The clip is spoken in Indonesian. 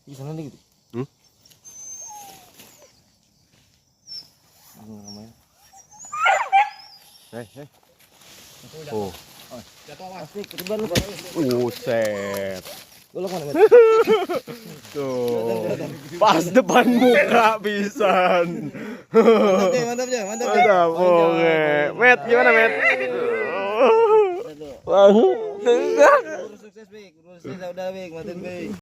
Di sana nih gitu. Hei. Oh. Jatuh awas. Asik, ketebalan lu. Buset. Golok mana, Met? Tuh. Pas depan muka pisan. Mantap ya. Mantap. Oke. Met, gimana, Met? Wah. Sukses, Bik. Sukses udah, Bik. Mantap, Bik.